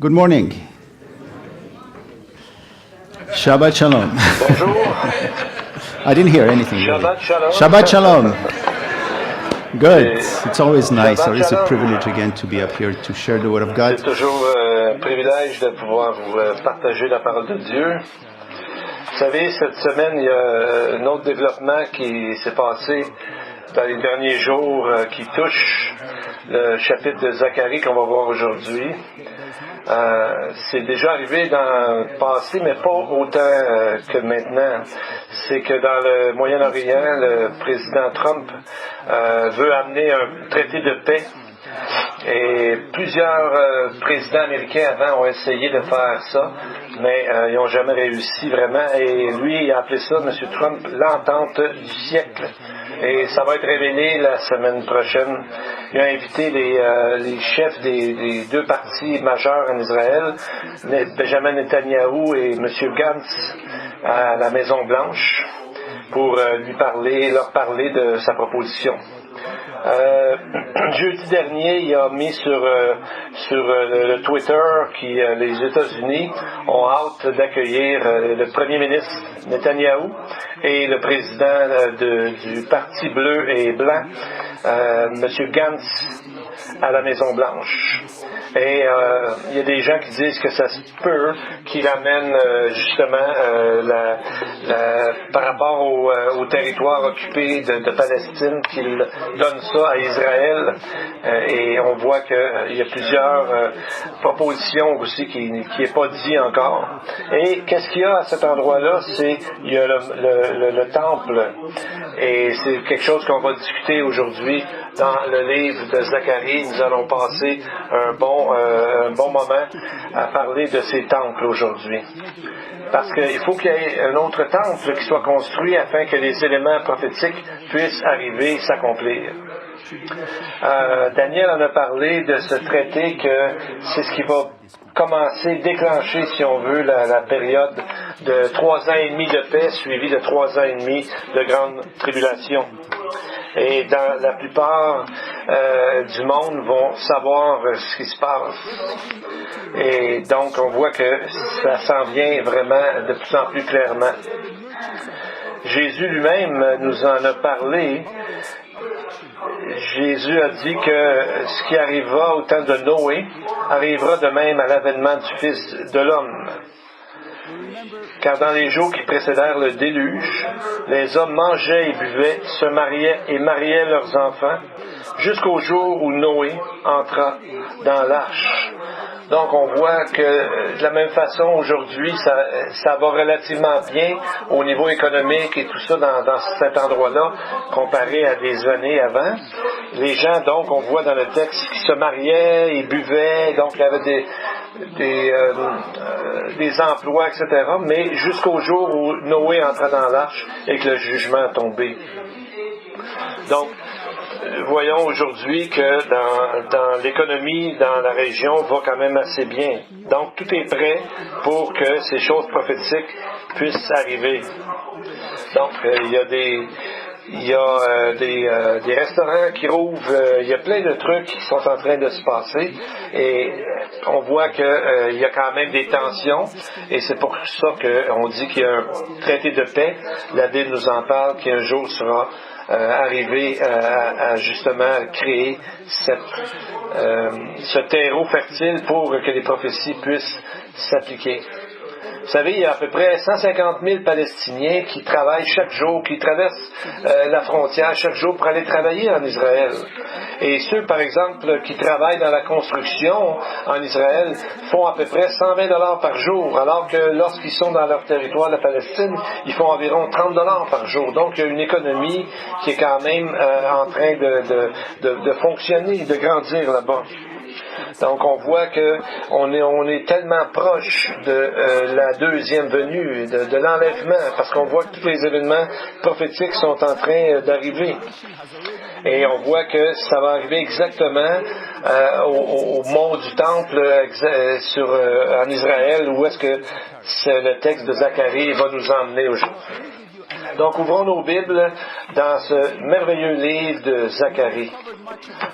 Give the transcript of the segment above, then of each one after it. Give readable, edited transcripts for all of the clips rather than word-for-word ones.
Good morning. Shabbat Shalom. Bonjour. I didn't hear anything. Really. Shabbat Shalom. Shabbat Shalom. Good. It's always nice. Shabbat Always a Shalom. privilege again to be up here to share the Word of God. C'est toujours un privilège de pouvoir vous partager la parole de Dieu. Vous savez, cette semaine, il y a un autre développement qui s'est passé dans les derniers jours qui touche le chapitre de Zacharie qu'on va voir aujourd'hui. C'est déjà arrivé dans le passé, mais pas autant que maintenant. C'est que dans le Moyen-Orient, le président Trump veut amener un traité de paix. Et plusieurs présidents américains avant ont essayé de faire ça, mais ils n'ont jamais réussi vraiment. Et lui, il a appelé ça, M. Trump, l'entente du siècle. Et ça va être révélé la semaine prochaine. Il a invité les chefs des deux partis majeurs en Israël, Benjamin Netanyahou et M. Gantz, à la Maison-Blanche, pour leur parler de sa proposition. Jeudi dernier, il a mis sur le Twitter que les États-Unis ont hâte d'accueillir le premier ministre Netanyahou et le président du Parti bleu et blanc, M. Gantz, à la Maison-Blanche. Et il y a des gens qui disent que ça se peut qu'il amène justement par rapport au territoire occupé de Palestine, qu'il donne ça à Israël. Et on voit qu'il y a plusieurs propositions aussi qui n'est pas dit encore. Et qu'est-ce qu'il y a à cet endroit-là? Il y a le temple. Et c'est quelque chose qu'on va discuter aujourd'hui dans le livre de Zacharie. Nous allons passer un bon moment à parler de ces temples aujourd'hui. Parce qu'il faut qu'il y ait un autre temple qui soit construit afin que les éléments prophétiques puissent arriver et s'accomplir. Daniel en a parlé de ce traité que c'est ce qui va déclencher, si on veut, la période de 3 ans et demi de paix suivie de 3 ans et demi de grande tribulation. Et dans la plupart du monde vont savoir ce qui se passe. Et donc, on voit que ça s'en vient vraiment de plus en plus clairement. Jésus lui-même nous en a parlé. Jésus a dit que ce qui arrivera au temps de Noé arrivera de même à l'avènement du Fils de l'homme. Car dans les jours qui précédèrent le déluge, les hommes mangeaient et buvaient, se mariaient et mariaient leurs enfants, jusqu'au jour où Noé entra dans l'arche. Donc on voit que de la même façon aujourd'hui, ça va relativement bien au niveau économique et tout ça dans cet endroit-là, comparé à des années avant. Les gens, donc, on voit dans le texte, qui se mariaient et buvaient, donc il y avait des emplois, etc., mais jusqu'au jour où Noé entra dans l'arche et que le jugement a tombé. Donc, voyons aujourd'hui que dans l'économie, dans la région, va quand même assez bien. Donc, tout est prêt pour que ces choses prophétiques puissent arriver. Donc, il y a des restaurants qui rouvrent, il y a plein de trucs qui sont en train de se passer et on voit qu'il y a quand même des tensions et c'est pour ça qu'on dit qu'il y a un traité de paix. La Bible nous en parle qu'un jour sera arrivé à justement créer ce terreau fertile pour que les prophéties puissent s'appliquer. Vous savez, il y a à peu près 150 000 Palestiniens qui travaillent chaque jour, qui traversent la frontière chaque jour pour aller travailler en Israël. Et ceux, par exemple, qui travaillent dans la construction en Israël font à peu près 120 $ par jour, alors que lorsqu'ils sont dans leur territoire, la Palestine, ils font environ 30 $ par jour. Donc, il y a une économie qui est quand même en train de fonctionner, de grandir là-bas. Donc on voit que on est tellement proche de la deuxième venue, de l'enlèvement, parce qu'on voit que tous les événements prophétiques sont en train d'arriver. Et on voit que ça va arriver exactement au mont du Temple en Israël, où est-ce que c'est le texte de Zacharie va nous emmener aujourd'hui. Donc, ouvrons nos Bibles dans ce merveilleux livre de Zacharie.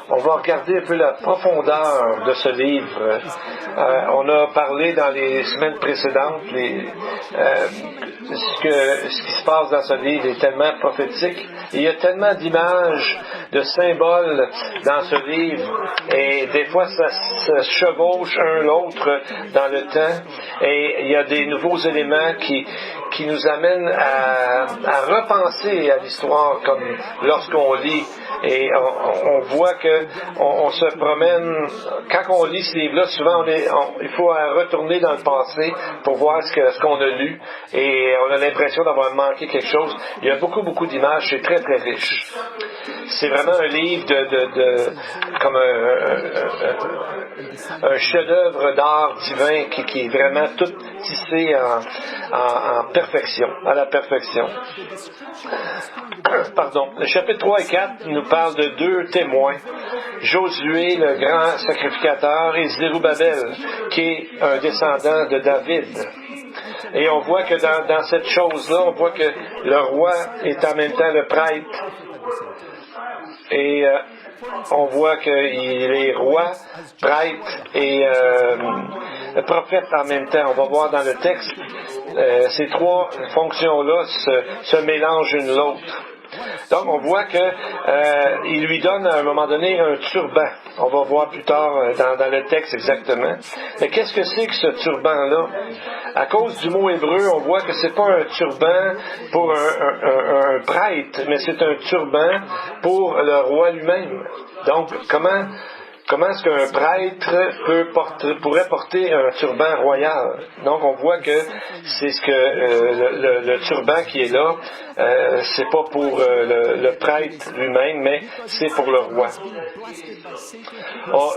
On va regarder un peu la profondeur de ce livre. On a parlé dans les semaines précédentes, ce qui se passe dans ce livre est tellement prophétique. Il y a tellement d'images, de symboles dans ce livre, et des fois ça se chevauche un l'autre dans le temps, et il y a des nouveaux éléments qui nous amènent à repenser à l'histoire comme lorsqu'on lit. Et on voit que on se promène, quand on lit ce livre-là, souvent il faut retourner dans le passé pour voir ce qu'on a lu, et on a l'impression d'avoir manqué quelque chose. Il y a beaucoup d'images, c'est très très riche. C'est vraiment un livre comme un chef-d'œuvre d'art divin qui est vraiment tout tissé en perfection, à la perfection. Pardon. Le chapitre 3 et 4 nous parle de deux témoins. Josué, le grand sacrificateur, et Zérubabel, qui est un descendant de David. Et on voit que dans cette chose-là, on voit que le roi est en même temps le prêtre. Et on voit qu'il est roi, prêtre et prophète en même temps. On va voir dans le texte, ces trois fonctions-là se mélangent l'une l'autre. Donc, on voit qu'il lui donne à un moment donné un turban. On va voir plus tard dans le texte exactement. Mais qu'est-ce que c'est que ce turban-là? À cause du mot hébreu, on voit que c'est pas un turban pour un prêtre, mais c'est un turban pour le roi lui-même. Donc, comment est-ce qu'un prêtre pourrait porter un turban royal? Donc, on voit que c'est ce que le turban qui est là, c'est pas pour le prêtre lui-même, mais c'est pour le roi.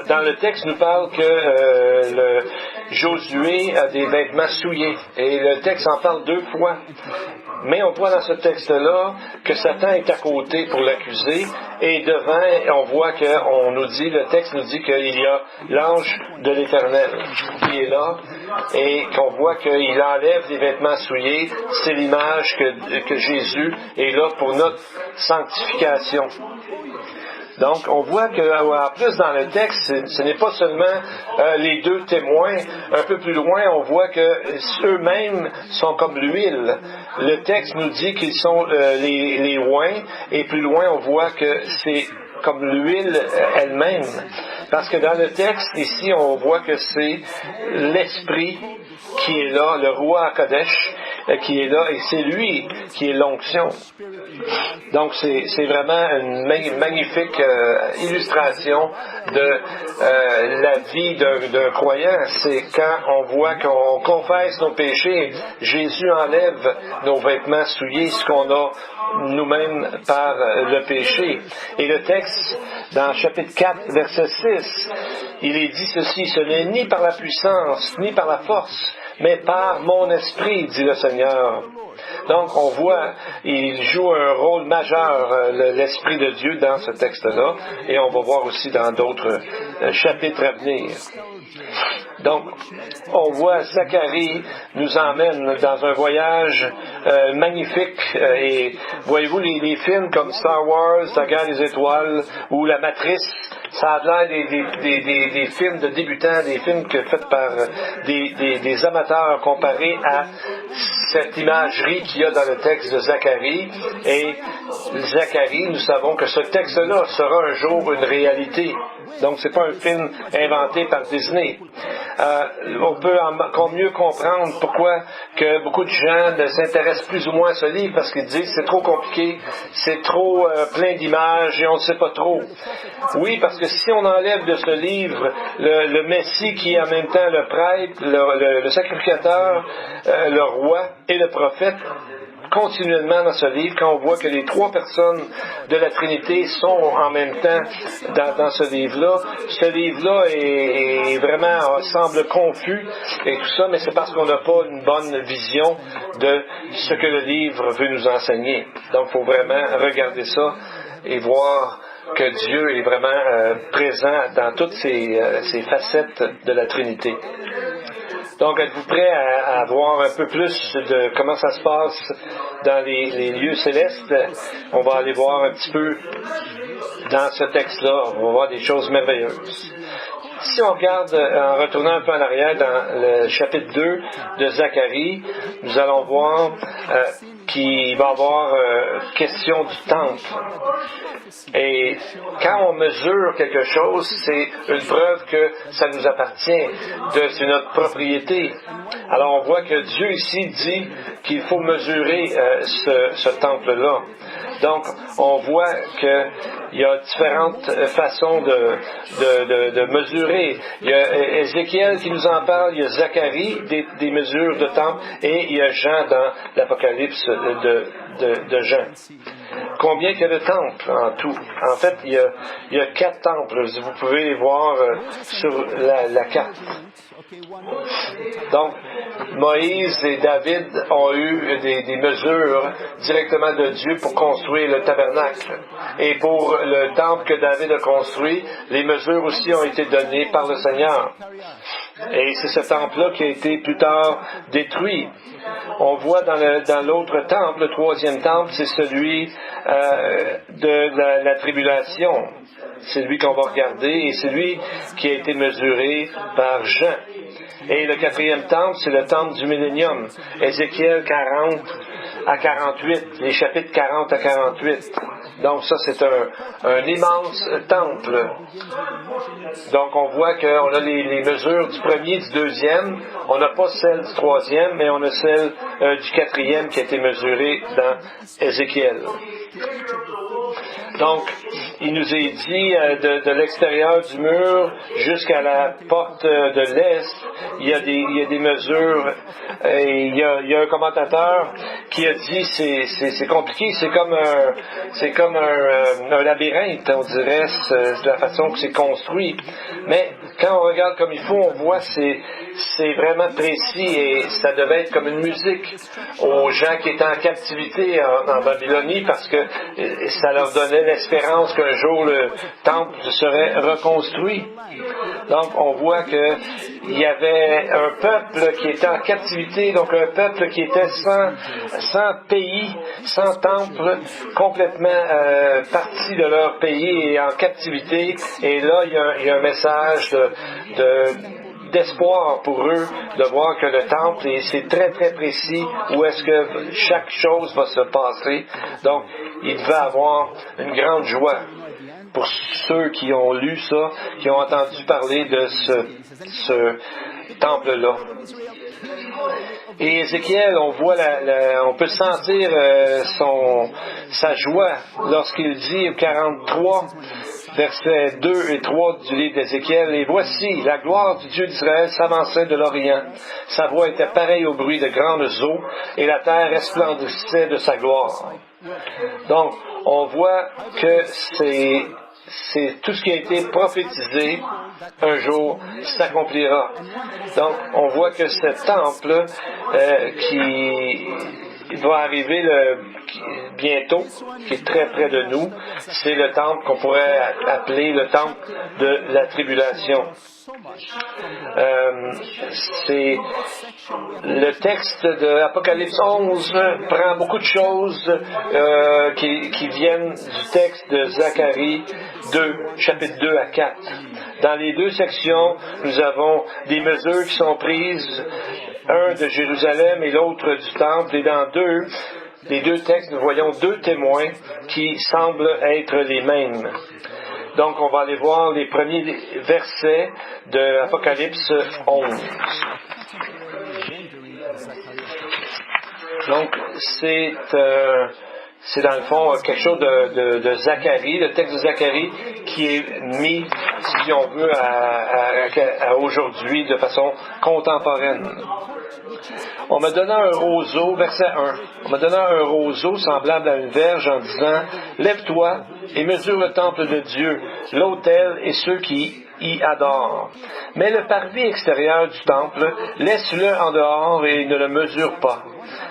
Dans le texte, nous parle que Josué a des vêtements souillés, et le texte en parle deux fois. Mais on voit dans ce texte-là que Satan est à côté pour l'accuser, et devant, on voit le texte nous dit qu'il y a l'ange de l'Éternel qui est là, et qu'on voit qu'il enlève les vêtements souillés. C'est l'image que Jésus est là pour notre sanctification. Donc, on voit qu'en plus dans le texte, ce n'est pas seulement les deux témoins. Un peu plus loin, on voit que eux-mêmes sont comme l'huile. Le texte nous dit qu'ils sont les oins, et plus loin, on voit que c'est comme l'huile elle-même. Parce que dans le texte, ici, on voit que c'est l'Esprit qui est là, le roi Kodesh qui est là, et c'est lui qui est l'onction. Donc, c'est vraiment une magnifique illustration de la vie d'un croyant. C'est quand on voit qu'on confesse nos péchés, Jésus enlève nos vêtements souillés, ce qu'on a nous-mêmes par le péché. Et le texte, dans chapitre 4, verset 6, il est dit ceci: « Ce n'est ni par la puissance, ni par la force, mais par mon esprit, dit le Seigneur. » Donc, on voit, il joue un rôle majeur, l'Esprit de Dieu, dans ce texte-là, et on va voir aussi dans d'autres chapitres à venir. Donc, on voit Zacharie nous emmène dans un voyage magnifique, et voyez-vous les films comme Star Wars, La Guerre des Étoiles ou La Matrice, ça a l'air des films de débutants, des films faits par des amateurs comparés à cette imagerie qu'il y a dans le texte de Zacharie. Et Zacharie, nous savons que ce texte-là sera un jour une réalité. Donc, c'est pas un film inventé par Disney. On peut encore mieux comprendre pourquoi que beaucoup de gens s'intéressent plus ou moins à ce livre, parce qu'ils disent c'est trop compliqué, c'est trop plein d'images et on ne sait pas trop. Oui, parce que si on enlève de ce livre le Messie qui est en même temps le prêtre, le sacrificateur, le roi et le prophète, continuellement dans ce livre, quand on voit que les trois personnes de la Trinité sont en même temps dans ce livre-là est vraiment semble confus et tout ça, mais c'est parce qu'on n'a pas une bonne vision de ce que le livre veut nous enseigner. Donc, il faut vraiment regarder ça et voir que Dieu est vraiment présent dans toutes ces facettes de la Trinité. Donc, êtes-vous prêts à voir un peu plus de comment ça se passe dans les lieux célestes? On va aller voir un petit peu dans ce texte-là. On va voir des choses merveilleuses. Si on regarde, en retournant un peu en arrière dans le chapitre 2 de Zacharie, nous allons voir qu'il va y avoir question du temple. Et quand on mesure quelque chose, c'est une preuve que ça nous appartient, c'est notre propriété. Alors on voit que Dieu ici dit qu'il faut mesurer ce temple-là. Donc, on voit qu'il y a différentes façons de mesurer. Il y a Ézéchiel qui nous en parle, il y a Zacharie, des mesures de temple, et il y a Jean dans l'Apocalypse de Jean. Combien qu'il y a de temples en tout? En fait, il y a 4 temples. Vous pouvez les voir sur la carte. Donc, Moïse et David ont eu des mesures directement de Dieu pour construire le tabernacle. Et pour le temple que David a construit, les mesures aussi ont été données par le Seigneur. Et c'est ce temple-là qui a été plus tard détruit. On voit dans l'autre temple, le 3e temple, c'est celui de la tribulation. C'est lui qu'on va regarder et c'est lui qui a été mesuré par Jean. Et le 4e temple, c'est le temple du millénium. Ézéchiel 40 à 48, les chapitres 40 à 48. Donc ça, c'est un immense temple. Donc on voit qu'on a les mesures du 1er, du 2e. On n'a pas celle du 3e, mais on a celle du 4e qui a été mesurée dans Ézéchiel. Donc, il nous est dit de l'extérieur du mur jusqu'à la porte de l'Est, il y a des mesures. Et il y a un commentateur qui a dit c'est compliqué, c'est comme un labyrinthe, on dirait, c'est la façon que c'est construit. Mais quand on regarde comme il faut, on voit c'est vraiment précis et ça devait être comme une musique aux gens qui étaient en captivité en Babylonie parce que ça leur donnait l'espérance qu'un jour le temple serait reconstruit. Donc on voit qu'il y avait un peuple qui était en captivité, donc un peuple qui était sans pays, sans temple, complètement parti de leur pays et en captivité. Et là, il y a un message d'espoir pour eux de voir que le temple, et c'est très très précis où est-ce que chaque chose va se passer. Donc, il devait avoir une grande joie pour ceux qui ont lu ça, qui ont entendu parler de ce temple-là. Et Ézéchiel, on voit on peut sentir sa joie lorsqu'il dit au 43, versets 2 et 3 du livre d'Ézéchiel, « Et voici, la gloire du Dieu d'Israël s'avançait de l'Orient. Sa voix était pareille au bruit de grandes eaux, et la terre resplendissait de sa gloire. » Donc, on voit que c'est tout ce qui a été prophétisé un jour s'accomplira. Donc, on voit que ce temple qui va arriver bientôt, qui est très près de nous, c'est le temple qu'on pourrait appeler le temple de la tribulation. C'est le texte de Apocalypse 11 prend beaucoup de choses qui viennent du texte de Zacharie 2, chapitre 2 à 4. Dans les deux sections, nous avons des mesures qui sont prises, un de Jérusalem et l'autre du temple, et dans les deux textes, nous voyons 2 témoins qui semblent être les mêmes. Donc, on va aller voir les premiers versets de Apocalypse 11. Donc, c'est dans le fond quelque chose de Zacharie, le texte de Zacharie qui est mis, si on veut, à aujourd'hui de façon contemporaine. On m'a donné un roseau, verset 1, on m'a donné un roseau semblable à une verge en disant, « Lève-toi et mesure le temple de Dieu, l'autel et ceux qui y adorent. Mais le parvis extérieur du temple, laisse-le en dehors et ne le mesure pas.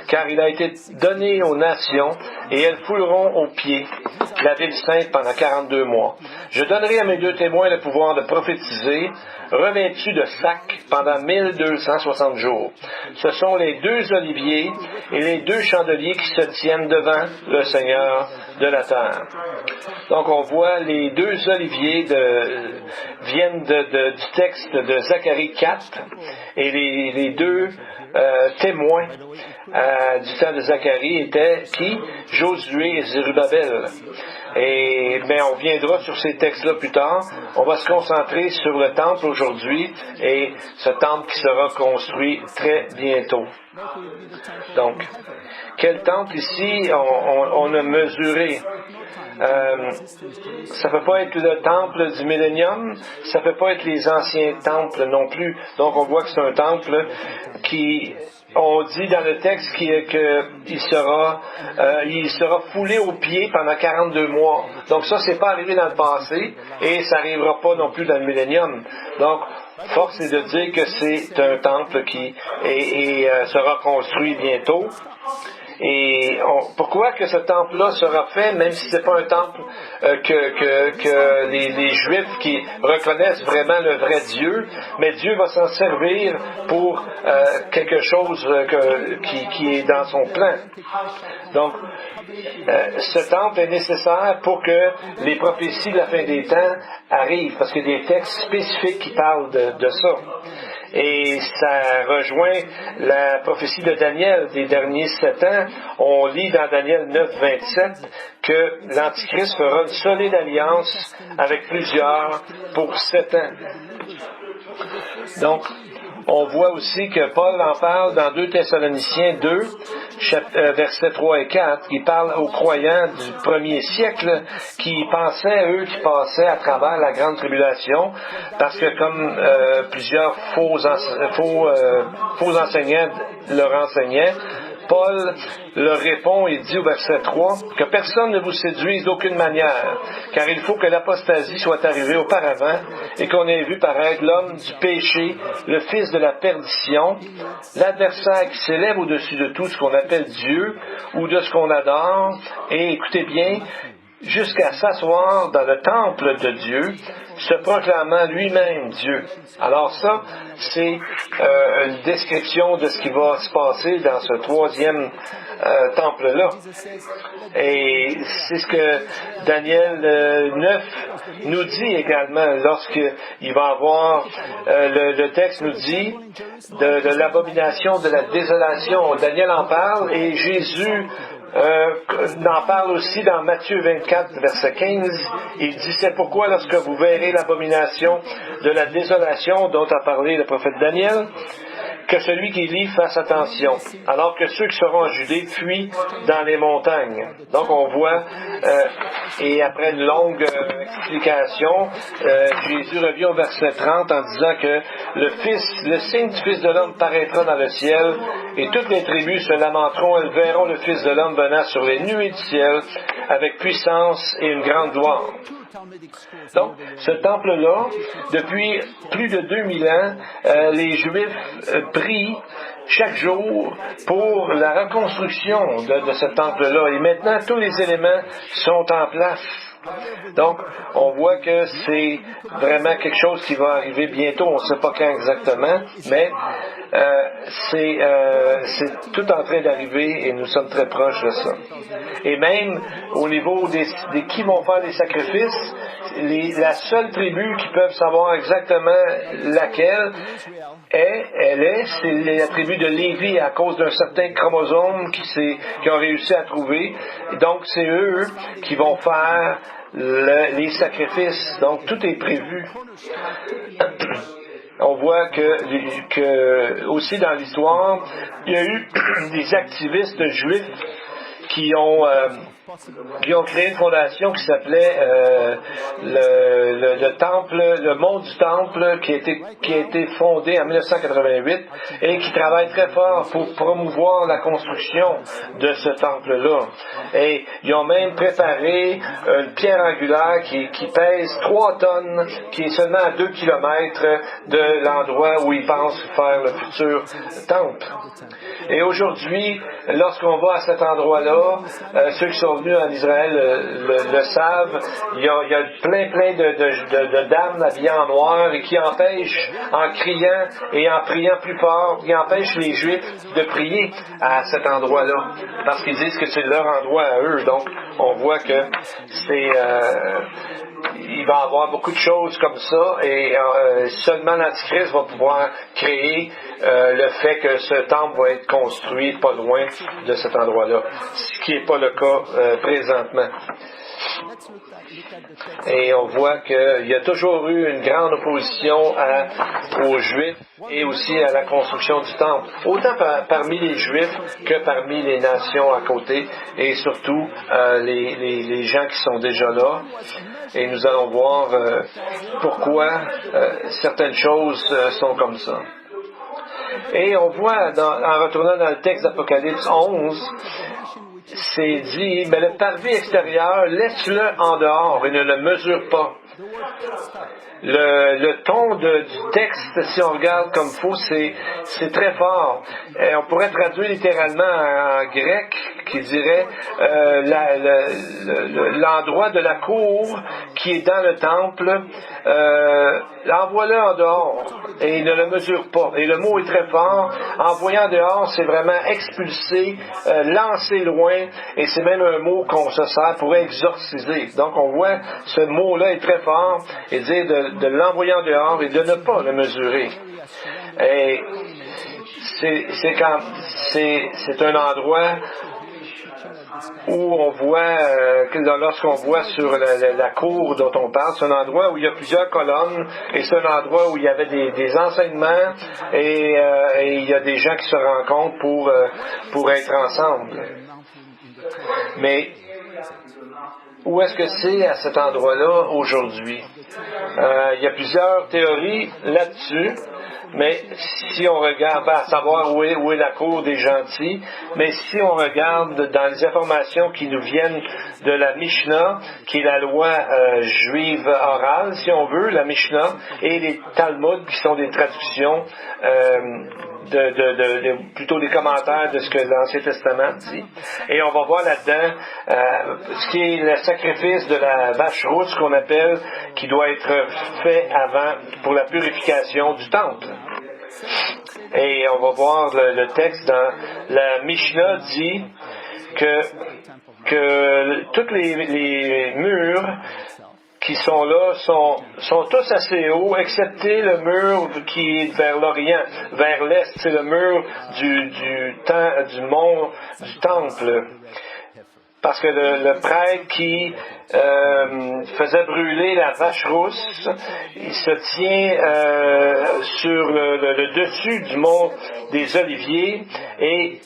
car il a été donné aux nations, et elles fouleront aux pieds la ville sainte pendant 42 mois. Je donnerai à mes 2 témoins le pouvoir de prophétiser, revêtus de sac pendant 1260 jours. Ce sont les 2 oliviers et les 2 chandeliers qui se tiennent devant le Seigneur de la terre. Donc on voit les 2 oliviers viennent du texte de Zacharie 4 et les 2 témoins du temps de Zacharie étaient qui? Josué et Zérubabel. Mais on viendra sur ces textes-là plus tard. On va se concentrer sur le temple aujourd'hui et ce temple qui sera construit très bientôt. Donc, quel temple ici on a mesuré? Ça ne peut pas être le temple du millénium, ça ne peut pas être les anciens temples non plus. Donc on voit que c'est un temple qui, on dit dans le texte qu'il sera foulé aux pieds pendant 42 mois. Donc ça, c'est pas arrivé dans le passé et ça n'arrivera pas non plus dans le millénium. Donc, force est de dire que c'est un temple qui sera construit bientôt. Et pourquoi que ce temple-là sera fait, même si c'est pas un temple que les Juifs qui reconnaissent vraiment le vrai Dieu, mais Dieu va s'en servir pour quelque chose qui est dans son plan. Donc, ce temple est nécessaire pour que les prophéties de la fin des temps arrivent, parce qu'il y a des textes spécifiques qui parlent de ça. Et ça rejoint la prophétie de Daniel des derniers 7 ans. On lit dans Daniel 9, 27 que l'Antichrist fera une solide alliance avec plusieurs pour 7 ans. Donc, on voit aussi que Paul en parle dans 2 Thessaloniciens 2, versets 3 et 4, il parle aux croyants du premier siècle qui passaient à travers la grande tribulation, parce que comme plusieurs faux enseignants leur enseignaient, Paul leur répond et dit au verset 3 que personne ne vous séduise d'aucune manière, car il faut que l'apostasie soit arrivée auparavant et qu'on ait vu paraître l'homme du péché, le fils de la perdition, l'adversaire qui s'élève au-dessus de tout ce qu'on appelle Dieu ou de ce qu'on adore, et écoutez bien, jusqu'à s'asseoir dans le temple de Dieu, se proclamant lui-même Dieu. Alors ça, c'est une description de ce qui va se passer dans ce 3e temple-là. Et c'est ce que Daniel 9 nous dit également, lorsqu'il va avoir, le texte nous dit, de l'abomination de la désolation. Daniel en parle et Jésus en parle aussi dans Matthieu 24, verset 15. Il dit, c'est pourquoi lorsque vous verrez l'abomination de la désolation dont a parlé le prophète Daniel, que celui qui lit fasse attention, alors que ceux qui seront en Judée fuient dans les montagnes. Donc on voit, et après une longue explication, Jésus revient au verset 30 en disant que le signe du Fils de l'homme paraîtra dans le ciel, et toutes les tribus se lamenteront, elles verront le Fils de l'homme venant sur les nuées du ciel, avec puissance et une grande gloire. Donc, ce temple-là, depuis plus de 2000 ans, les Juifs prient chaque jour pour la reconstruction de ce temple-là. Et maintenant, tous les éléments sont en place. Donc, on voit que c'est vraiment quelque chose qui va arriver bientôt, on ne sait pas quand exactement, mais c'est tout en train d'arriver et nous sommes très proches de ça. Et même au niveau des qui vont faire les sacrifices, la seule tribu qui peuvent savoir exactement laquelle c'est la tribu de Lévi à cause d'un certain chromosome qu'ils ont réussi à trouver. Et donc, c'est eux qui vont faire les sacrifices. Donc, tout est prévu. On voit que aussi dans l'histoire, il y a eu des activistes juifs qui ont créé une fondation qui s'appelait le temple, le mont du temple, qui a été fondé en 1988 et qui travaille très fort pour promouvoir la construction de ce temple-là. Et ils ont même préparé une pierre angulaire qui pèse 3 tonnes, qui est seulement à 2 kilomètres de l'endroit où ils pensent faire le futur temple. Et aujourd'hui, lorsqu'on va à cet endroit-là, ceux qui sont venus en Israël le savent, il y a plein de dames habillées en noir et qui empêchent, en criant et en priant plus fort, qui empêchent les Juifs de prier à cet endroit-là, parce qu'ils disent que c'est leur endroit à eux. Donc, on voit que il va y avoir beaucoup de choses comme ça et seulement l'Antichrist va pouvoir créer le fait que ce temple va être construit pas loin de cet endroit-là, ce qui n'est pas le cas présentement. Et on voit qu'il y a toujours eu une grande opposition aux Juifs et aussi à la construction du temple, autant parmi les Juifs que parmi les nations à côté, et surtout les gens qui sont déjà là. Et nous allons voir pourquoi certaines choses sont comme ça. Et on voit, en retournant dans le texte d'Apocalypse 11, c'est dit, mais le parvis extérieur, laisse-le en dehors et ne le mesure pas. Le ton du texte, si on regarde comme faux, c'est très fort. On pourrait traduire littéralement en grec qui dirait l'endroit de la cour qui est dans le temple, envoie-le en dehors et ne le mesure pas. Et le mot est très fort. Envoyer en dehors, c'est vraiment expulser, lancer loin, et c'est même un mot qu'on se sert pour exorciser. Donc on voit ce mot-là est très fort et dire de l'envoyer en dehors et de ne pas le mesurer. Et c'est un endroit où on voit, lorsqu'on voit sur la cour dont on parle, c'est un endroit où il y a plusieurs colonnes et c'est un endroit où il y avait des enseignements et il y a des gens qui se rencontrent pour être ensemble. Mais où est-ce que c'est à cet endroit-là aujourd'hui? Il y a plusieurs théories là-dessus, mais si on regarde, à savoir où est la cour des gentils, mais si on regarde dans les informations qui nous viennent de la Mishnah, qui est la loi juive orale, si on veut, la Mishnah, et les Talmuds, qui sont des traductions plutôt des commentaires de ce que l'Ancien Testament dit. Et on va voir là-dedans ce qui est le sacrifice de la vache rousse qu'on appelle, qui doit être fait avant pour la purification du temple. Et on va voir le texte dans la Mishnah dit que tous les murs qui sont là sont tous assez hauts, excepté le mur qui est vers l'Orient, vers l'Est. C'est le mur du mont du Temple. Parce que le prêtre qui faisait brûler la vache rousse, il se tient sur le dessus du mont des Oliviers et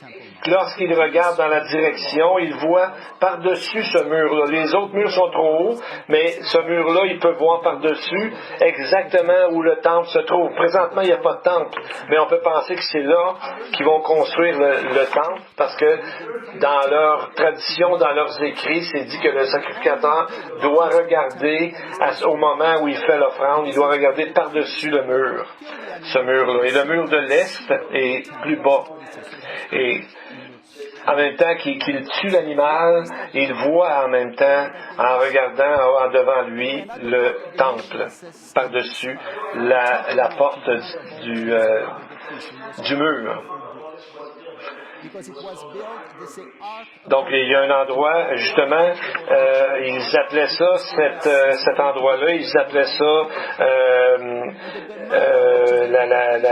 lorsqu'il regarde dans la direction, il voit par-dessus ce mur-là. Les autres murs sont trop hauts, mais ce mur-là, il peut voir par-dessus exactement où le temple se trouve. Présentement, il n'y a pas de temple, mais on peut penser que c'est là qu'ils vont construire le temple, parce que dans leur tradition, dans leurs écrits, c'est dit que le sacrificateur doit regarder au moment où il fait l'offrande, il doit regarder par-dessus le mur, ce mur-là. Et le mur de l'Est est plus bas. Et en même temps qu'il tue l'animal, il voit en même temps, en regardant devant lui, le temple, par-dessus la porte du mur. Donc, il y a un endroit, justement, ils appelaient ça, cet endroit-là, ils appelaient ça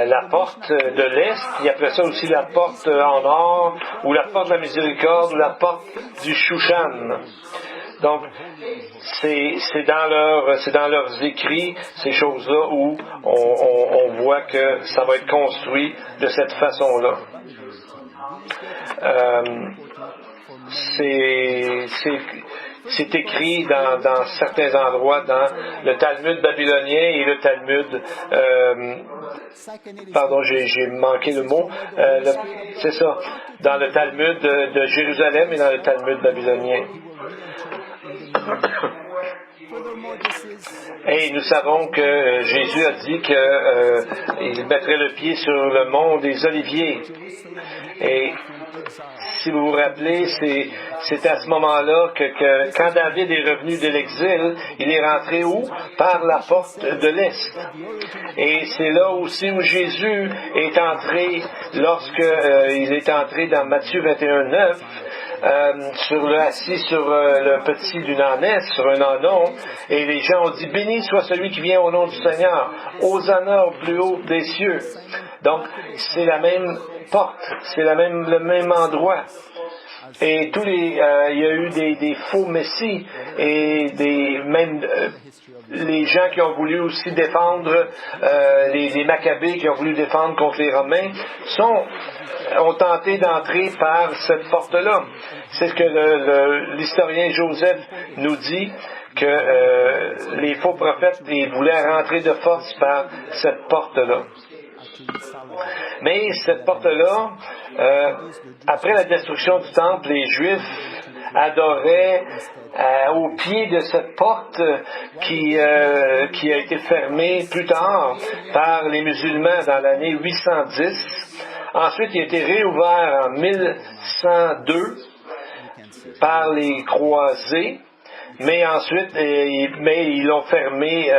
la porte de l'Est, ils appelaient ça aussi la porte en or, ou la porte de la miséricorde, ou la porte du Shushan. Donc, c'est dans leurs écrits, ces choses-là, où on voit que ça va être construit de cette façon-là. c'est écrit dans certains endroits, dans le Talmud babylonien et le Talmud, pardon, j'ai manqué le mot, c'est ça, dans le Talmud de Jérusalem et dans le Talmud babylonien. Et nous savons que Jésus a dit qu'il mettrait le pied sur le mont des Oliviers. Et si vous vous rappelez, c'est à ce moment-là que quand David est revenu de l'exil, il est rentré où? Par la porte de l'Est. Et c'est là aussi où Jésus est entré il est entré dans Matthieu 21:9. Assis sur le petit d'une ânesse, sur un ânon, et les gens ont dit, béni soit celui qui vient au nom du Seigneur, Hosanna au plus haut des cieux. Donc, c'est la même porte, c'est le même endroit. Et il y a eu des faux messies et les gens qui ont voulu aussi défendre, les Maccabées qui ont voulu défendre contre les Romains, ont tenté d'entrer par cette porte-là. C'est ce que l'historien Joseph nous dit, que les faux prophètes voulaient rentrer de force par cette porte-là. Mais cette porte-là, après la destruction du temple, les Juifs adoraient au pied de cette porte qui a été fermée plus tard par les musulmans dans l'année 810. Ensuite, il a été réouvert en 1102 par les croisés. Mais ensuite, ils l'ont fermé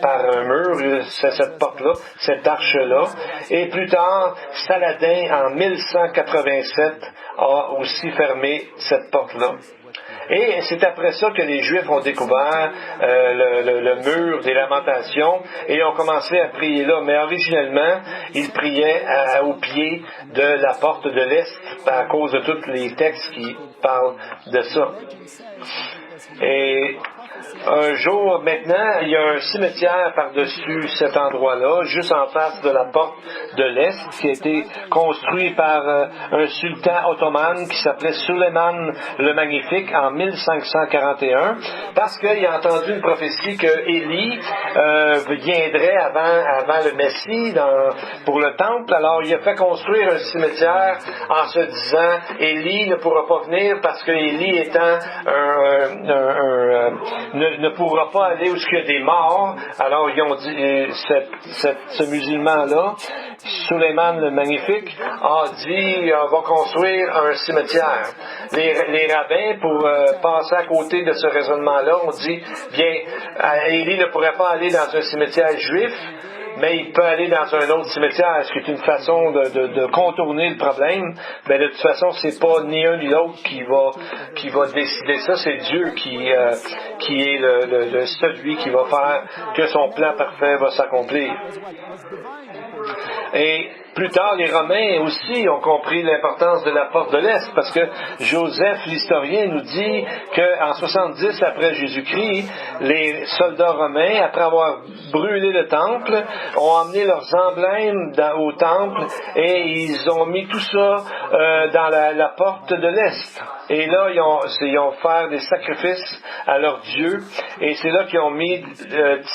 par un mur, cette porte-là, cette arche-là. Et plus tard, Saladin, en 1187, a aussi fermé cette porte-là. Et c'est après ça que les Juifs ont découvert le mur des lamentations et ont commencé à prier là. Mais originellement, ils priaient au pied de la porte de l'Est à cause de tous les textes qui parlent de ça. Et un jour, maintenant, il y a un cimetière par-dessus cet endroit-là, juste en face de la porte de l'Est, qui a été construit par un sultan ottoman qui s'appelait Suleiman le Magnifique en 1541, parce qu'il a entendu une prophétie que Élie viendrait avant le Messie pour le temple. Alors, il a fait construire un cimetière en se disant, Élie ne pourra pas venir parce que Élie étant ne pourra pas aller où il y a des morts. Alors ils ont dit, ce musulman-là, Suleiman le Magnifique, a dit, on va construire un cimetière. Les rabbins, pour passer à côté de ce raisonnement-là, ont dit, bien, Élie ne pourrait pas aller dans un cimetière juif, mais il peut aller dans un autre cimetière, ce qui est une façon de contourner le problème. Mais de toute façon, c'est pas ni un ni l'autre qui va décider ça, c'est Dieu qui est celui qui va faire que son plan parfait va s'accomplir. Et plus tard, les Romains aussi ont compris l'importance de la porte de l'Est, parce que Joseph, l'historien, nous dit qu'en 70 après Jésus-Christ, les soldats romains, après avoir brûlé le temple, ont emmené leurs emblèmes au temple et ils ont mis tout ça dans la porte de l'Est. Et là, ils ont fait des sacrifices à leur Dieu, et c'est là qu'ils ont mis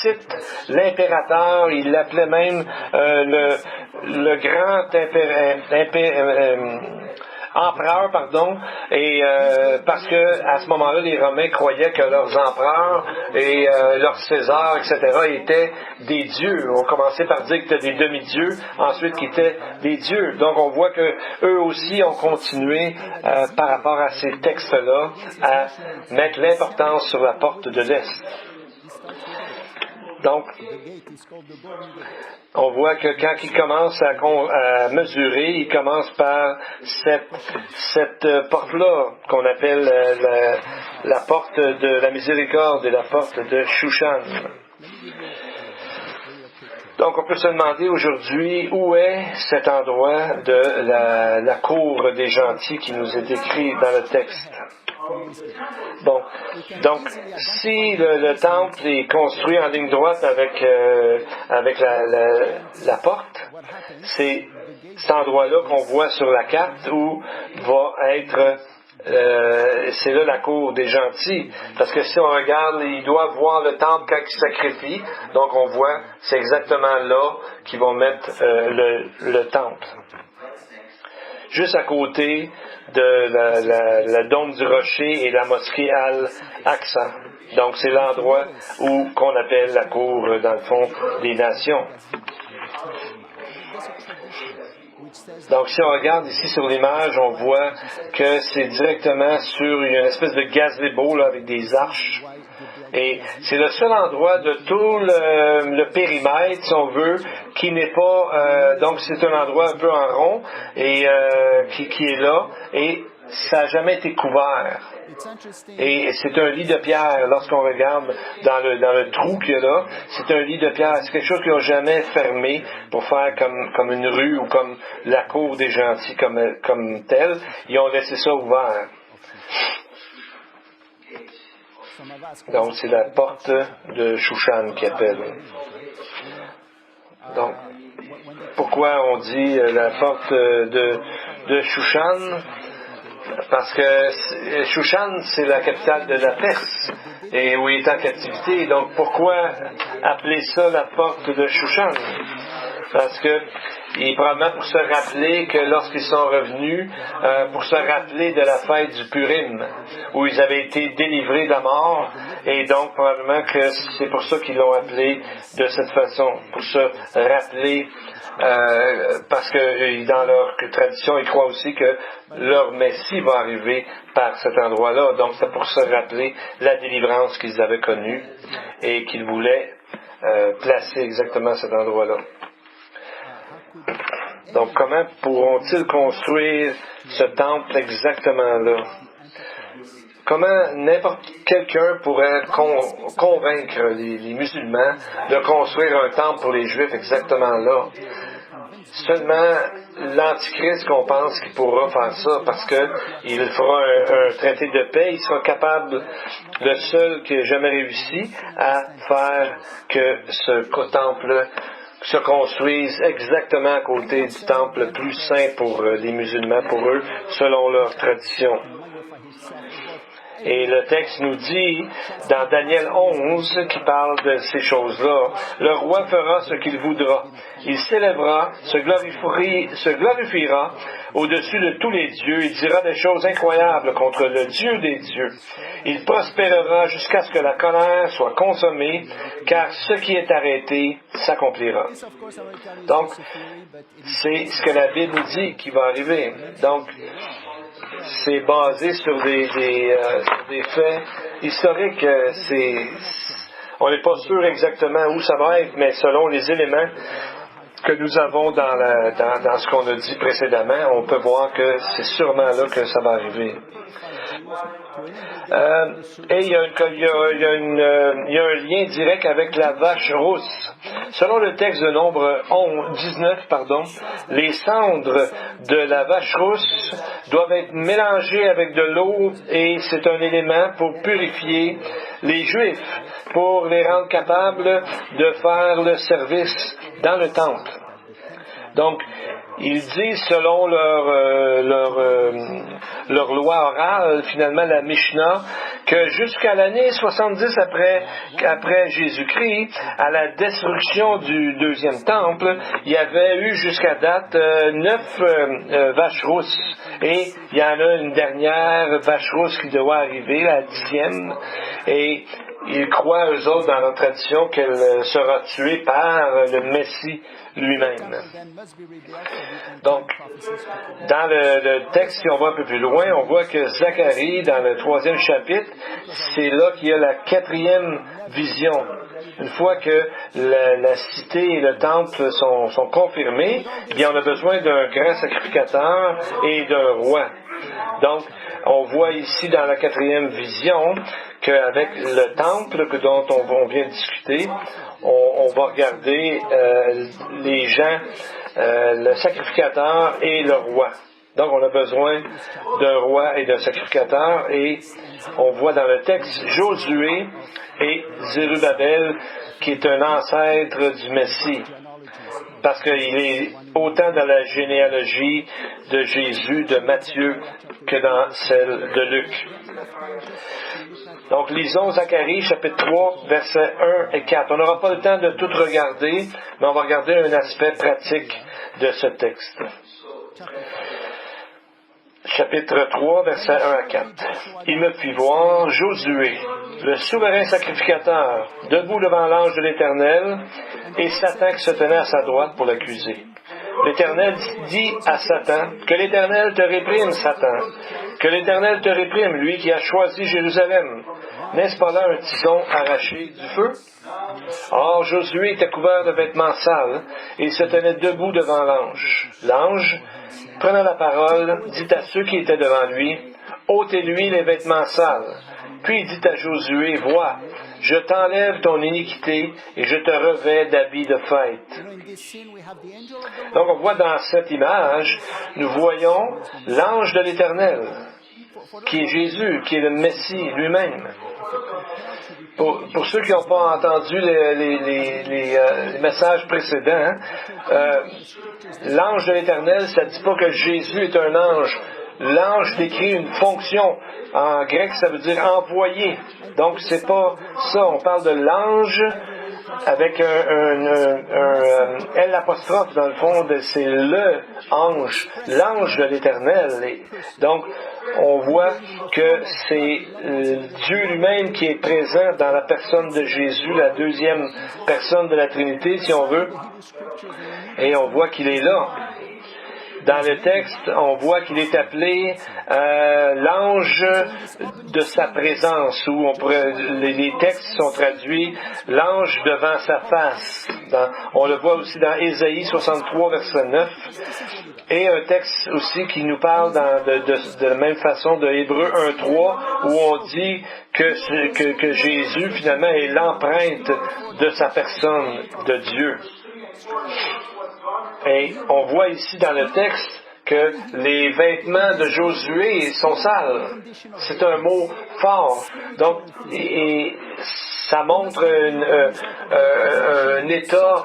Tite, l'impérateur, ils l'appelaient même le grand empereur, et parce que à ce moment-là, les Romains croyaient que leurs empereurs et leurs Césars, etc., étaient des dieux. On commençait par dire que c'était des demi-dieux, ensuite qu'ils étaient des dieux. Donc on voit que eux aussi ont continué par rapport à ces textes-là à mettre l'importance sur la porte de l'Est. Donc, on voit que quand il commence à mesurer, il commence par cette porte-là qu'on appelle la porte de la miséricorde et la porte de Shushan. Donc, on peut se demander aujourd'hui où est cet endroit de la cour des gentils qui nous est décrit dans le texte. Bon, donc si le temple est construit en ligne droite avec la porte, c'est cet endroit-là qu'on voit sur la carte où va être c'est là la cour des gentils. Parce que si on regarde, ils doivent voir le temple quand ils sacrifient. Donc on voit, c'est exactement là qu'ils vont mettre le temple. Juste à côté de la dôme du rocher et la mosquée Al-Aqsa. Donc c'est l'endroit qu'on appelle la cour, dans le fond, des nations. Donc, si on regarde ici sur l'image, on voit que c'est directement il y a une espèce de gazebo là, avec des arches. Et c'est le seul endroit de tout le périmètre, si on veut, qui n'est pas... donc, c'est un endroit un peu en rond et qui est là. Et ça n'a jamais été couvert. Et c'est un lit de pierre. Lorsqu'on regarde dans le trou qu'il y a là, c'est un lit de pierre. C'est quelque chose qu'ils n'ont jamais fermé pour faire comme une rue ou comme la cour des gentils comme telle. Ils ont laissé ça ouvert. Donc, c'est la porte de Shushan qui appelle. Donc, pourquoi on dit la porte de Shushan? Parce que Shushan, c'est la capitale de la Perse, et où il est en captivité. Donc, pourquoi appeler ça la porte de Shushan? Parce que, probablement pour se rappeler que lorsqu'ils sont revenus, pour se rappeler de la fête du Purim, où ils avaient été délivrés de la mort, et donc probablement que c'est pour ça qu'ils l'ont appelé de cette façon, pour se rappeler, parce que dans leur tradition, ils croient aussi que leur Messie va arriver par cet endroit-là. Donc c'est pour se rappeler la délivrance qu'ils avaient connue et qu'ils voulaient placer exactement à cet endroit-là. Donc, comment pourront-ils construire ce temple exactement là? Comment n'importe quelqu'un pourrait convaincre les musulmans de construire un temple pour les Juifs exactement là? Seulement l'Antichrist qu'on pense qu'il pourra faire ça, parce qu'il fera un traité de paix, il sera capable, le seul qui n'a jamais réussi à faire que ce temple se construisent exactement à côté du temple le plus saint pour les musulmans, pour eux, selon leur tradition. Et le texte nous dit, dans Daniel 11, qui parle de ces choses-là, « Le roi fera ce qu'il voudra. Il s'élèvera, se glorifiera au-dessus de tous les dieux. Il dira des choses incroyables contre le Dieu des dieux. Il prospérera jusqu'à ce que la colère soit consommée, car ce qui est arrêté s'accomplira. » Donc, c'est ce que la Bible nous dit qui va arriver. Donc, c'est basé sur des faits historiques. On n'est pas sûr exactement où ça va être, mais selon les éléments que nous avons dans ce qu'on a dit précédemment, on peut voir que c'est sûrement là que ça va arriver. Et il y a un lien direct avec la vache rousse. Selon le texte de Nombre 19, les cendres de la vache rousse doivent être mélangées avec de l'eau, et c'est un élément pour purifier les Juifs, pour les rendre capables de faire le service dans le temple. Donc, ils disent, selon leur loi orale, finalement la Mishnah, que jusqu'à l'année 70 après Jésus-Christ, à la destruction du deuxième temple, il y avait eu jusqu'à date 9 vaches rousses. Et il y en a une dernière vache rousse qui doit arriver, la 10e. Et ils croient, eux autres, dans leur tradition, qu'elle sera tuée par le Messie lui-même. Donc, dans le texte, si on va un peu plus loin, on voit que Zacharie, dans le 3e chapitre, c'est là qu'il y a la 4e vision. Une fois que la cité et le temple sont confirmés, eh bien, on a besoin d'un grand sacrificateur et d'un roi. Donc, on voit ici dans la 4e vision qu'avec le temple dont on vient de discuter, on va regarder les gens, le sacrificateur et le roi. Donc, on a besoin d'un roi et d'un sacrificateur, et on voit dans le texte Josué et Zérubabel, qui est un ancêtre du Messie. parce qu'il est autant dans la généalogie de Jésus, de Matthieu, que dans celle de Luc. Donc, lisons Zacharie, chapitre 3, versets 1 et 4. On n'aura pas le temps de tout regarder, mais on va regarder un aspect pratique de ce texte. Chapitre 3, versets 1 à 4. Il me fit voir Josué, le souverain sacrificateur, debout devant l'ange de l'Éternel, et Satan qui se tenait à sa droite pour l'accuser. L'Éternel dit à Satan, « Que l'Éternel te réprime, Satan, que l'Éternel te réprime, lui qui a choisi Jérusalem. N'est-ce pas là un tison arraché du feu? » Or, Josué était couvert de vêtements sales, et il se tenait debout devant l'ange. L'ange, prenant la parole, dit à ceux qui étaient devant lui, « ôtez-lui les vêtements sales. » Puis il dit à Josué, « Vois, je t'enlève ton iniquité et je te revêts d'habits de fête. » Donc on voit dans cette image, nous voyons l'ange de l'Éternel, qui est Jésus, qui est le Messie lui-même. Pour ceux qui n'ont pas entendu les messages précédents, l'ange de l'Éternel, ça ne dit pas que Jésus est un ange. L'ange décrit une fonction. En grec, ça veut dire envoyé. Donc, c'est pas ça. On parle de l'ange avec un L apostrophe dans le fond. C'est le ange, l'ange de l'Éternel. Donc, on voit que c'est Dieu lui-même qui est présent dans la personne de Jésus, la deuxième personne de la Trinité, si on veut. Et on voit qu'il est là. Dans le texte, on voit qu'il est appelé l'ange de sa présence, où les textes sont traduits l'ange devant sa face. On le voit aussi dans Ésaïe 63, verset 9, et un texte aussi qui nous parle de la même façon de Hébreux 1.3, où on dit que Jésus, finalement, est l'empreinte de sa personne, de Dieu. Et on voit ici dans le texte que les vêtements de Josué sont sales. C'est un mot fort. Donc, et ça montre un état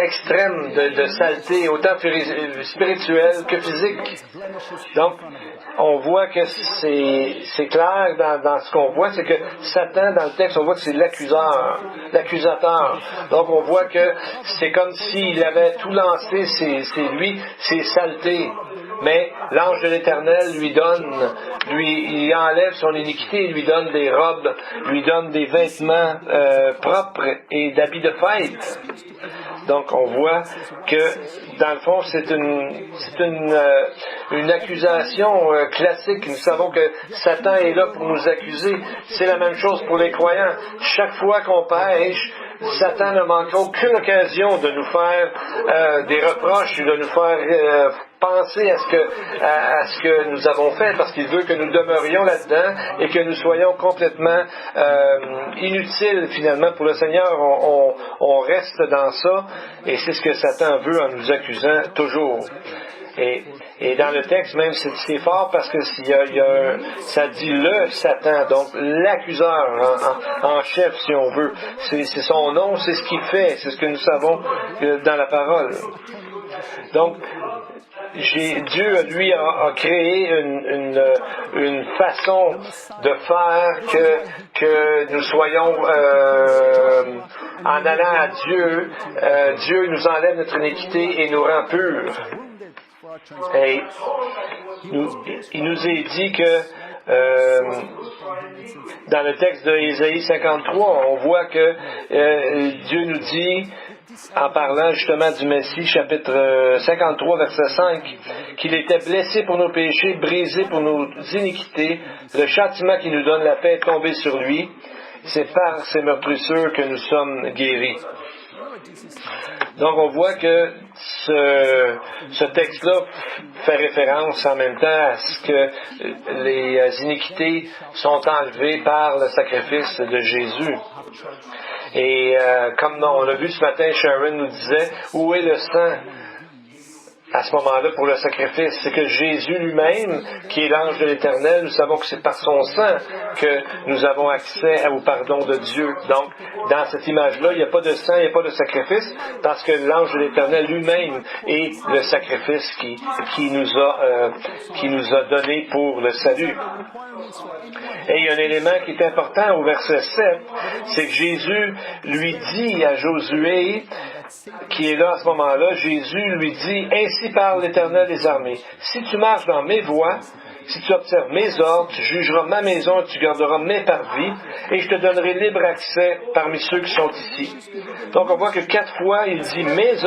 extrême de saleté, autant spirituelle que physique. Donc, on voit que c'est clair dans ce qu'on voit, c'est que Satan, dans le texte, on voit que c'est l'accusateur. Donc on voit que c'est comme s'il avait tout lancé, c'est lui, ses saletés. Mais l'ange de l'Éternel il enlève son iniquité, il lui donne des robes, lui donne des vêtements propres et d'habits de fête. Donc on voit que dans le fond c'est une accusation classique. Nous savons que Satan est là pour nous accuser. C'est la même chose pour les croyants. Chaque fois qu'on pêche, Satan ne manque aucune occasion de nous faire des reproches, de nous faire penser à ce que nous avons fait, parce qu'il veut que nous demeurions là-dedans et que nous soyons complètement inutiles finalement pour le Seigneur. On reste dans ça, et c'est ce que Satan veut en nous accusant toujours. Et dans le texte même, c'est fort parce que ça dit le Satan, donc l'accuseur en chef, si on veut. C'est son nom, c'est ce qu'il fait, c'est ce que nous savons dans la parole. Donc, Dieu, lui, a créé une façon de faire que nous soyons, en allant à Dieu, Dieu nous enlève notre iniquité et nous rend purs. Et il nous est dit que dans le texte de Ésaïe 53, on voit que Dieu nous dit, en parlant justement du Messie, chapitre 53, verset 5, qu'il était blessé pour nos péchés, brisé pour nos iniquités, le châtiment qui nous donne la paix est tombé sur lui, c'est par ses meurtrissures que nous sommes guéris. Donc on voit que ce texte-là fait référence en même temps à ce que les iniquités sont enlevées par le sacrifice de Jésus. Et comme on l'a vu ce matin, Sharon nous disait, où est le sang à ce moment-là pour le sacrifice. C'est que Jésus lui-même, qui est l'ange de l'Éternel, nous savons que c'est par son sang que nous avons accès au pardon de Dieu. Donc, dans cette image-là, il n'y a pas de sang, il n'y a pas de sacrifice, parce que l'ange de l'Éternel lui-même est le sacrifice qui nous a donné pour le salut. Et il y a un élément qui est important au verset 7, c'est que Jésus lui dit à Josué, qui est là à ce moment-là, Jésus lui dit, « Ainsi parle l'Éternel des armées, si tu marches dans mes voies, si tu observes mes ordres, tu jugeras ma maison et tu garderas mes parvis, et je te donnerai libre accès parmi ceux qui sont ici. » Donc on voit que 4 fois, il dit mes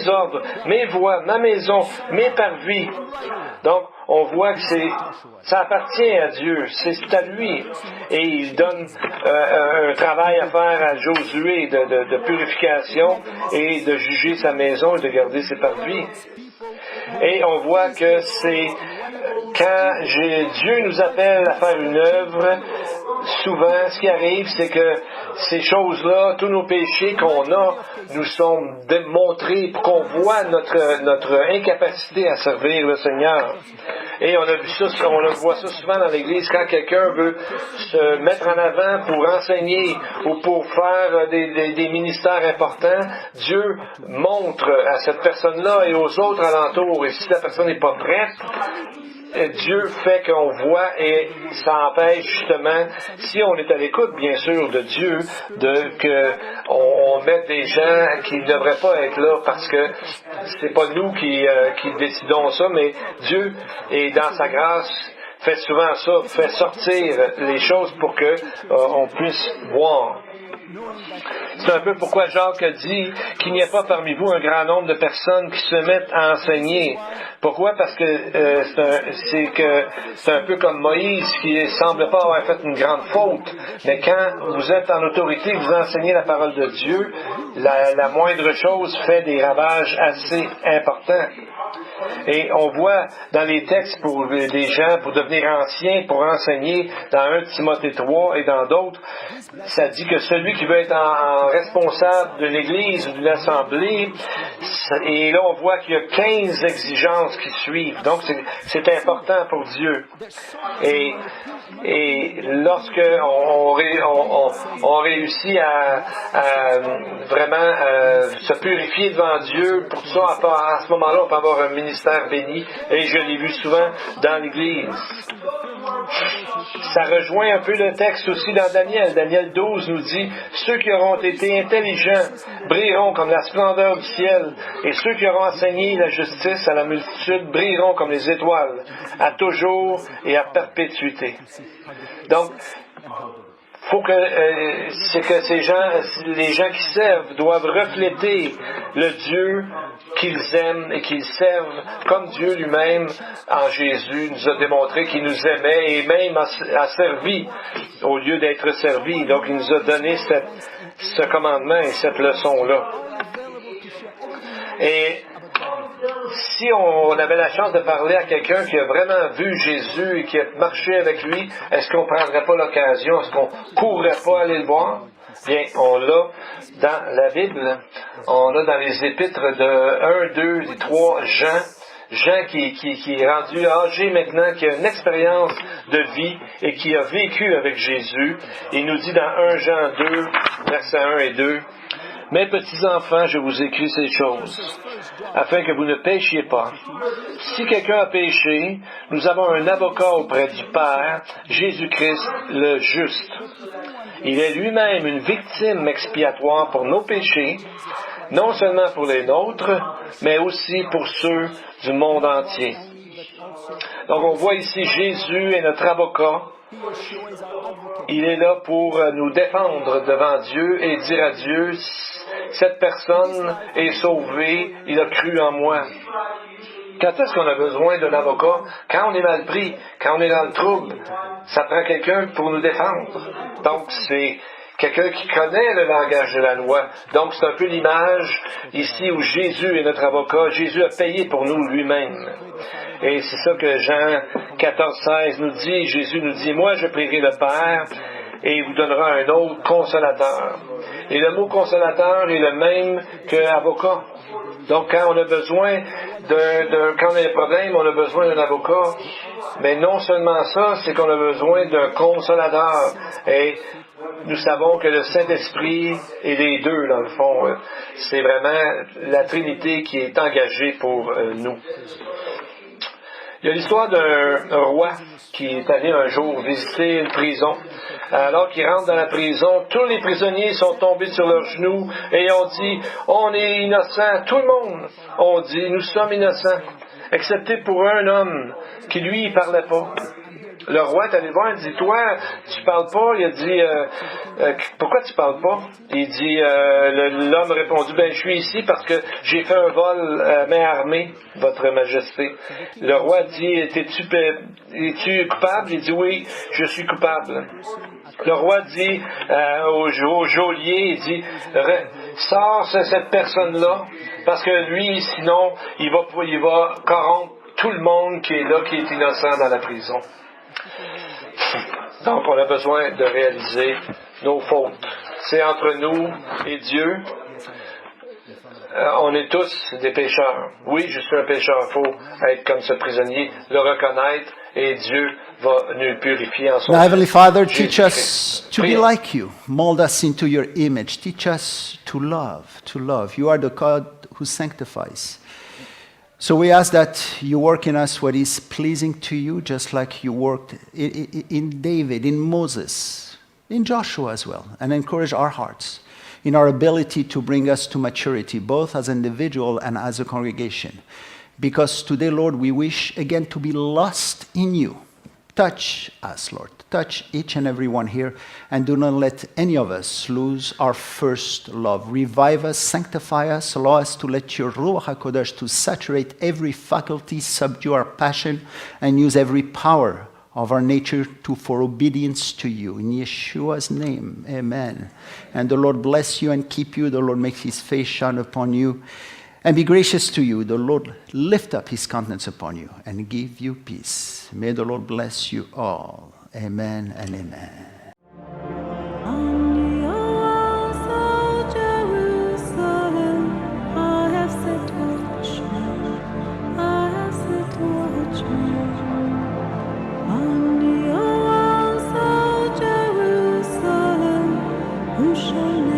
ordres, mes voies, ma maison, mes parvis. Donc, on voit que ça appartient à Dieu, c'est à lui. Et il donne un travail à faire à Josué de purification et de juger sa maison et de garder ses parvis. Et on voit que c'est quand Dieu nous appelle à faire une œuvre, souvent ce qui arrive, c'est que ces choses-là, tous nos péchés qu'on a, nous sont démontrés pour qu'on voit notre incapacité à servir le Seigneur. Et on le voit ça souvent dans l'Église, quand quelqu'un veut se mettre en avant pour enseigner ou pour faire des ministères importants, Dieu montre à cette personne-là et aux autres alentours. Et si la personne n'est pas prête, Dieu fait qu'on voit et ça empêche justement, si on est à l'écoute bien sûr de Dieu, qu'on mette des gens qui ne devraient pas être là parce que c'est pas nous qui décidons ça, mais Dieu est dans sa grâce fait souvent ça, fait sortir les choses pour que on puisse voir. C'est un peu pourquoi Jacques a dit qu'il n'y a pas parmi vous un grand nombre de personnes qui se mettent à enseigner. Pourquoi? Parce que c'est un peu comme Moïse qui ne semble pas avoir fait une grande faute. Mais quand vous êtes en autorité, vous enseignez la parole de Dieu, la moindre chose fait des ravages assez importants. Et on voit dans les textes pour les gens, pour devenir anciens, pour enseigner, dans 1 Timothée 3 et dans d'autres, ça dit que celui qui veut être en responsable de l'Église ou d'une assemblée, et là on voit qu'il y a 15 exigences qui suivent. Donc c'est important pour Dieu. Et lorsque on réussit à vraiment se purifier devant Dieu, pour ça, à ce moment-là, on peut avoir un ministère béni, et je l'ai vu souvent dans l'Église. Ça rejoint un peu le texte aussi dans Daniel. Daniel 12 nous dit « Ceux qui auront été intelligents brilleront comme la splendeur du ciel, et ceux qui auront enseigné la justice à la multitude brilleront comme les étoiles, à toujours et à perpétuité. » Donc, faut c'est que les gens qui servent doivent refléter le Dieu qu'ils aiment et qu'ils servent, comme Dieu lui-même en Jésus nous a démontré qu'il nous aimait et même a servi au lieu d'être servi. Donc il nous a donné ce commandement et cette leçon-là. Et si on avait la chance de parler à quelqu'un qui a vraiment vu Jésus et qui a marché avec lui, est-ce qu'on ne prendrait pas l'occasion? Est-ce qu'on ne courrait pas aller le voir? Bien, on l'a dans la Bible, on l'a dans les épîtres de 1, 2 et 3 Jean. Jean qui est rendu âgé maintenant, qui a une expérience de vie et qui a vécu avec Jésus. Il nous dit dans 1 Jean 2, versets 1 et 2, « Mes petits enfants, je vous écris ces choses, afin que vous ne péchiez pas. Si quelqu'un a péché, nous avons un avocat auprès du Père, Jésus-Christ le juste. Il est lui-même une victime expiatoire pour nos péchés, non seulement pour les nôtres, mais aussi pour ceux du monde entier. » Donc on voit ici Jésus est notre avocat. Il est là pour nous défendre devant Dieu et dire à Dieu, cette personne est sauvée, il a cru en moi. Quand est-ce qu'on a besoin d'un avocat? Quand on est mal pris, quand on est dans le trouble, ça prend quelqu'un pour nous défendre. Donc c'est quelqu'un qui connaît le langage de la loi. Donc c'est un peu l'image ici où Jésus est notre avocat. Jésus a payé pour nous lui-même. Et c'est ça que Jean 14, 16 nous dit. Jésus nous dit, « Moi je prierai le Père, et il vous donnera un autre consolateur. » Et le mot consolateur est le même que avocat. Donc, quand on a besoin quand on a des problèmes, on a besoin d'un avocat. Mais non seulement ça, c'est qu'on a besoin d'un consolateur. Et nous savons que le Saint-Esprit et les deux, dans le fond, c'est vraiment la Trinité qui est engagée pour nous. Il y a l'histoire d'un roi qui est allé un jour visiter une prison. Alors qu'il rentre dans la prison, tous les prisonniers sont tombés sur leurs genoux et ont dit « On est innocents ». Tout le monde ont dit « Nous sommes innocents », excepté pour un homme qui, lui, il parlait pas. Le roi est allé voir, il dit, toi, tu parles pas? Il a dit, pourquoi tu parles pas? Il dit, l'homme a répondu, je suis ici parce que j'ai fait un vol main armée, votre majesté. Le roi dit, es-tu coupable? Il dit, oui, je suis coupable. Le roi dit au geôlier, il dit, sors cette personne-là, parce que lui, sinon, il va corrompre tout le monde qui est là, qui est innocent dans la prison. Donc, on a besoin de réaliser nos fautes. C'est entre nous et Dieu. On est tous des pécheurs. Oui, je suis un pécheur. Il faut être comme ce prisonnier, le reconnaître, et Dieu va nous purifier en son Now, Heavenly Father, teach Jésus-Christ. us to be like you. Mold us into your image. Teach us to love, to love. You are the God who sanctifies. So we ask that you work in us what is pleasing to you, just like you worked in David, in Moses, in Joshua as well, and encourage our hearts in our ability to bring us to maturity, both as an individual and as a congregation. Because today, Lord, we wish again to be lost in you. Touch us, Lord. Touch each and every one here, and do not let any of us lose our first love. Revive us, sanctify us, allow us to let your Ruach HaKodesh to saturate every faculty, subdue our passion, and use every power of our nature for obedience to you. In Yeshua's name, amen. And the Lord bless you and keep you. The Lord make his face shine upon you and be gracious to you. The Lord lift up his countenance upon you and give you peace. May the Lord bless you all. Amen and amen. On the walls of Jerusalem, I have set watchmen. I have set watchmen. On the walls of Jerusalem, who shall